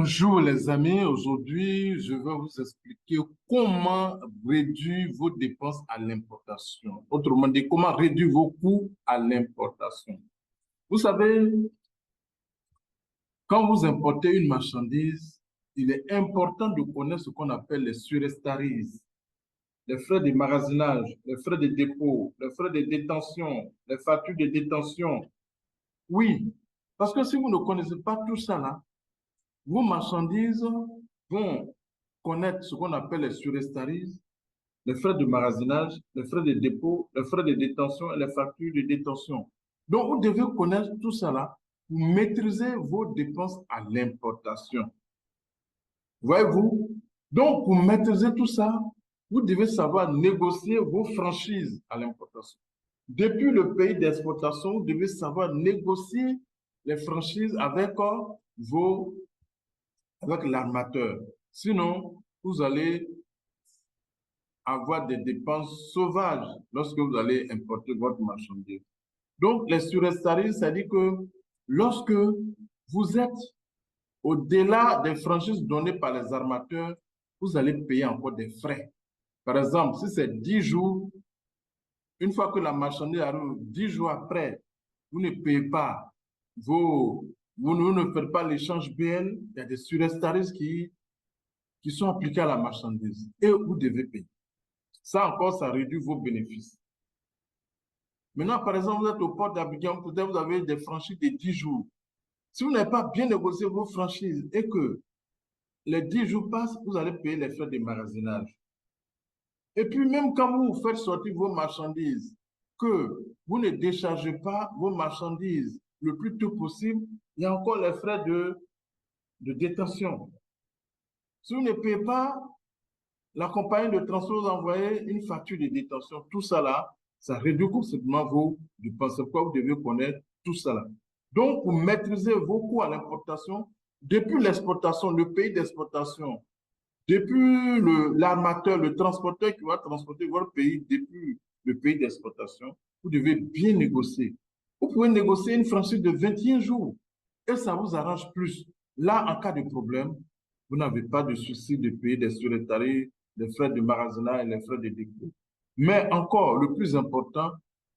Bonjour les amis, aujourd'hui je vais vous expliquer comment réduire vos dépenses à l'importation. Autrement dit, comment réduire vos coûts à l'importation. Vous savez, quand vous importez une marchandise, il est important de connaître ce qu'on appelle les surestaries, les frais de magasinage, les frais de dépôt, les frais de détention, les factures de détention. Oui, parce que si vous ne connaissez pas tout ça là, vos marchandises vont connaître ce qu'on appelle les surestaries, les frais de magasinage, les frais de dépôt, les frais de détention et les factures de détention. Donc, vous devez connaître tout cela pour maîtriser vos dépenses à l'importation. Voyez-vous? Donc, pour maîtriser tout ça, vous devez savoir négocier vos franchises à l'importation. Depuis le pays d'exportation, vous devez savoir négocier les franchises avec vos avec l'armateur. Sinon, vous allez avoir des dépenses sauvages lorsque vous allez importer votre marchandise. Donc, les surestaries, c'est-à-dire que lorsque vous êtes au-delà des franchises données par les armateurs, vous allez payer encore des frais. Par exemple, si c'est 10 jours, une fois que la marchandise arrive, 10 jours après, vous ne payez pas vous ne faites pas l'échange BL, il y a des surestaries qui sont appliqués à la marchandise et vous devez payer. Ça encore, ça réduit vos bénéfices. Maintenant, par exemple, vous êtes au port d'Abidjan, peut-être vous avez des franchises de 10 jours. Si vous n'avez pas bien négocié vos franchises et que les 10 jours passent, vous allez payer les frais de magasinage. Et puis, même quand vous faites sortir vos marchandises, que vous ne déchargez pas vos marchandises le plus tôt possible, il y a encore les frais de détention. Si vous ne payez pas, la compagnie de transport vous envoie une facture de détention. Tout ça là, ça réduit considérablement vos dépenses. C'est pourquoi vous devez connaître tout ça là. Donc, pour maîtriser vos coûts à l'importation, depuis l'exportation, le pays d'exportation, depuis l'armateur, le transporteur qui va transporter votre pays depuis le pays d'exportation, vous devez bien négocier. Vous pouvez négocier une franchise de 21 jours et ça vous arrange plus. Là, en cas de problème, vous n'avez pas de souci de payer des suretaries, les frais de magasinage et les frais de dépôt. Mais encore, le plus important,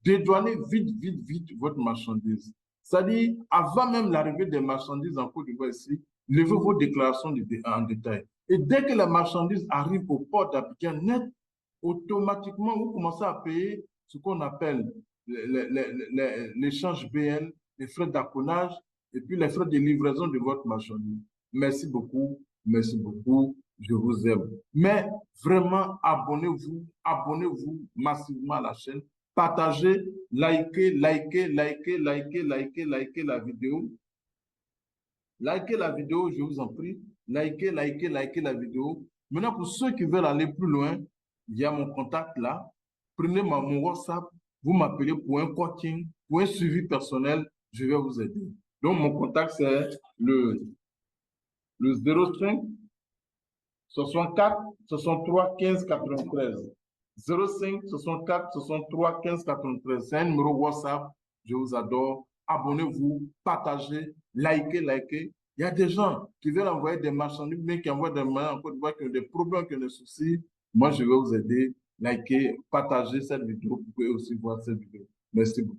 dédouanez vite, vite, vite votre marchandise. C'est-à-dire, avant même l'arrivée des marchandises en Côte d'Ivoire ici, levez vos déclarations en détail. Et dès que la marchandise arrive au port d'Abidjan net, automatiquement, vous commencez à payer ce qu'on appelle l'échange BL, les frais d'apponnage et puis les frais de livraison de votre marchandise. Merci beaucoup, je vous aime. Mais vraiment, abonnez-vous massivement à la chaîne, partagez, likez la vidéo. Likez la vidéo, je vous en prie. Likez la vidéo. Maintenant, pour ceux qui veulent aller plus loin, il y a mon contact là. Prenez mon WhatsApp, vous m'appelez pour un coaching, pour un suivi personnel, je vais vous aider. Donc, mon contact, c'est le 05 64 63 15 93. 05 64 63 15 93. C'est un numéro WhatsApp. Je vous adore. Abonnez-vous, partagez, likez. Il y a des gens qui veulent envoyer des marchandises, mais qui envoient des mains en Côte d'Ivoire, qui ont des problèmes, qui ont des soucis. Moi, je vais vous aider. Likez, partagez cette vidéo. Vous pouvez aussi voir cette vidéo. Merci beaucoup.